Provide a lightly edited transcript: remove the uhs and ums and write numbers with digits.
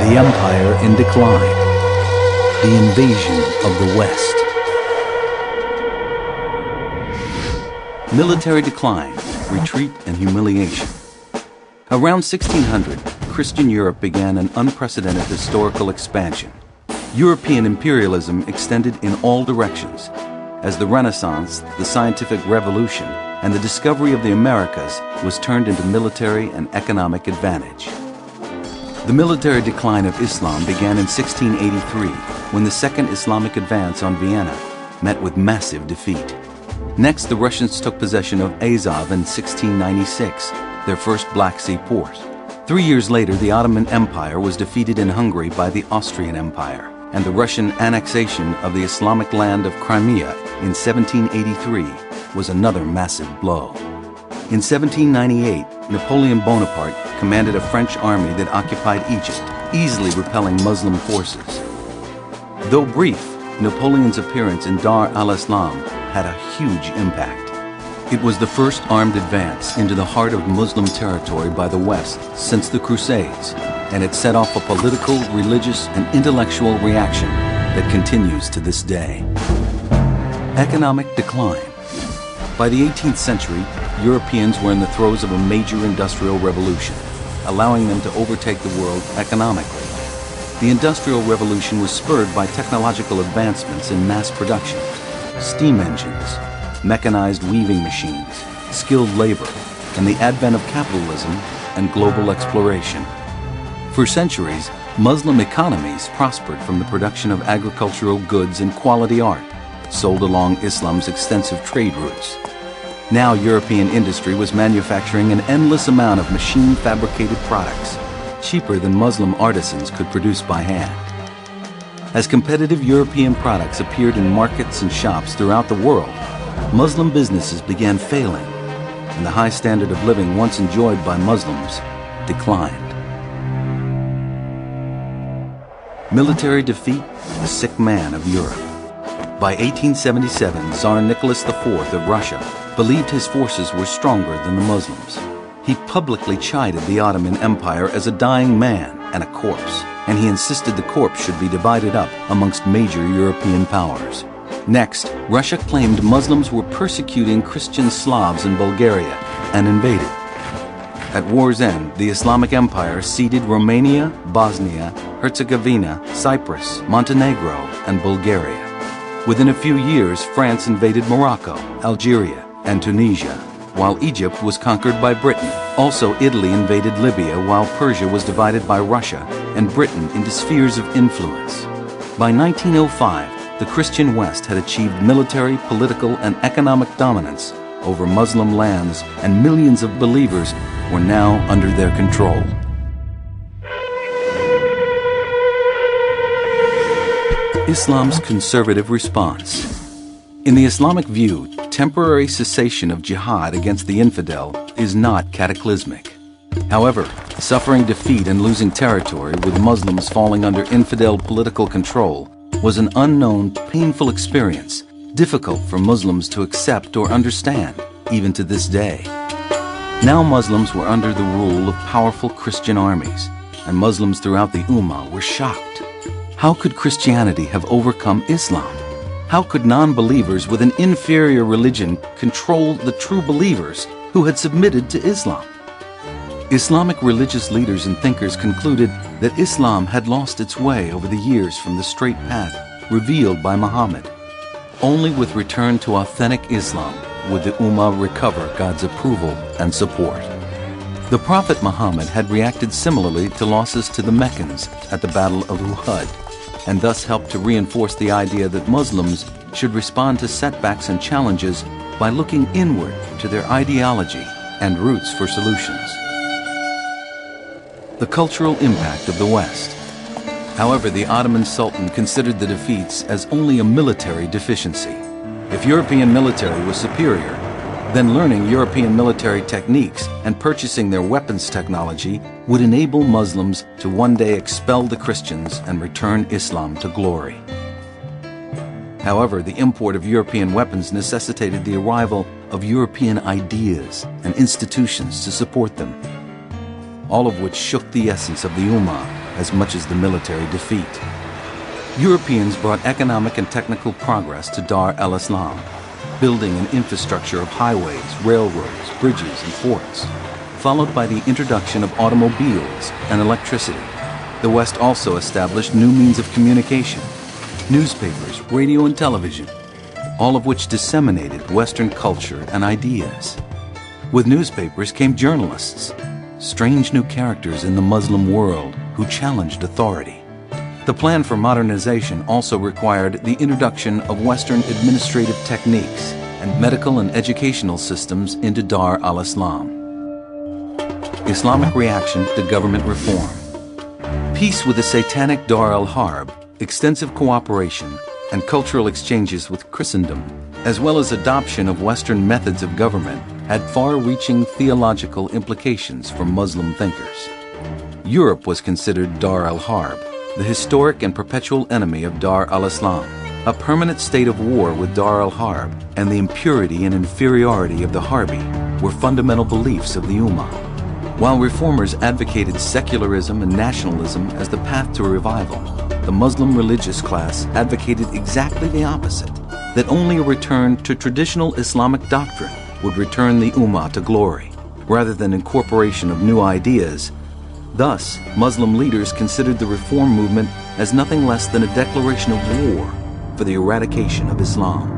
The empire in decline. The invasion of the West. Military decline, retreat, and humiliation. Around 1600, Christian Europe began an unprecedented historical expansion. European imperialism extended in all directions. As the Renaissance, the scientific revolution, and the discovery of the Americas was turned into military and economic advantage. The military decline of Islam began in 1683, when the Second Islamic advance on Vienna met with massive defeat. Next, the Russians took possession of Azov in 1696, their first Black Sea port. 3 years later, the Ottoman Empire was defeated in Hungary by the Austrian Empire, and the Russian annexation of the Islamic land of Crimea in 1783 was another massive blow. In 1798, Napoleon Bonaparte commanded a French army that occupied Egypt, easily repelling Muslim forces. Though brief, Napoleon's appearance in Dar al-Islam had a huge impact. It was the first armed advance into the heart of Muslim territory by the West since the Crusades, and it set off a political, religious, and intellectual reaction that continues to this day. Economic decline. By the 18th century, Europeans were in the throes of a major industrial revolution, allowing them to overtake the world economically. The Industrial Revolution was spurred by technological advancements in mass production, steam engines, mechanized weaving machines, skilled labor, and the advent of capitalism and global exploration. For centuries, Muslim economies prospered from the production of agricultural goods and quality art, sold along Islam's extensive trade routes. Now European industry was manufacturing an endless amount of machine-fabricated products, cheaper than Muslim artisans could produce by hand. As competitive European products appeared in markets and shops throughout the world, Muslim businesses began failing, and the high standard of living once enjoyed by Muslims declined. Military defeat, the sick man of Europe. By 1877, Tsar Nicholas IV of Russia believed his forces were stronger than the Muslims. He publicly chided the Ottoman Empire as a dying man and a corpse, and he insisted the corpse should be divided up amongst major European powers. Next, Russia claimed Muslims were persecuting Christian Slavs in Bulgaria and invaded. At war's end, the Islamic Empire ceded Romania, Bosnia, Herzegovina, Cyprus, Montenegro, and Bulgaria. Within a few years, France invaded Morocco, Algeria, and Tunisia, while Egypt was conquered by Britain. Also, Italy invaded Libya, while Persia was divided by Russia and Britain into spheres of influence. By 1905, the Christian West had achieved military, political, and economic dominance over Muslim lands, and millions of believers were now under their control. Islam's conservative response. In the Islamic view, temporary cessation of jihad against the infidel is not cataclysmic. However, suffering defeat and losing territory with Muslims falling under infidel political control was an unknown, painful experience, difficult for Muslims to accept or understand, even to this day. Now Muslims were under the rule of powerful Christian armies, and Muslims throughout the Ummah were shocked. How could Christianity have overcome Islam? How could non-believers with an inferior religion control the true believers who had submitted to Islam? Islamic religious leaders and thinkers concluded that Islam had lost its way over the years from the straight path revealed by Muhammad. Only with return to authentic Islam would the Ummah recover God's approval and support. The Prophet Muhammad had reacted similarly to losses to the Meccans at the Battle of Uhud, and thus helped to reinforce the idea that Muslims should respond to setbacks and challenges by looking inward to their ideology and roots for solutions. The cultural impact of the West. However, the Ottoman Sultan considered the defeats as only a military deficiency. If European military was superior, then learning European military techniques and purchasing their weapons technology would enable Muslims to one day expel the Christians and return Islam to glory. However, the import of European weapons necessitated the arrival of European ideas and institutions to support them, all of which shook the essence of the Ummah as much as the military defeat. Europeans brought economic and technical progress to Dar al-Islam, building an infrastructure of highways, railroads, bridges, and forts, followed by the introduction of automobiles and electricity. The West also established new means of communication, newspapers, radio, and television, all of which disseminated Western culture and ideas. With newspapers came journalists, strange new characters in the Muslim world who challenged authority. The plan for modernization also required the introduction of Western administrative techniques and medical and educational systems into Dar al-Islam. Islamic reaction to government reform. Peace with the satanic Dar al-Harb, extensive cooperation, and cultural exchanges with Christendom, as well as adoption of Western methods of government, had far-reaching theological implications for Muslim thinkers. Europe was considered Dar al-Harb, the historic and perpetual enemy of Dar al-Islam. A permanent state of war with Dar al-Harb and the impurity and inferiority of the Harbi were fundamental beliefs of the Ummah. While reformers advocated secularism and nationalism as the path to revival, the Muslim religious class advocated exactly the opposite, that only a return to traditional Islamic doctrine would return the Ummah to glory, rather than incorporation of new ideas. Thus, Muslim leaders considered the reform movement as nothing less than a declaration of war for the eradication of Islam.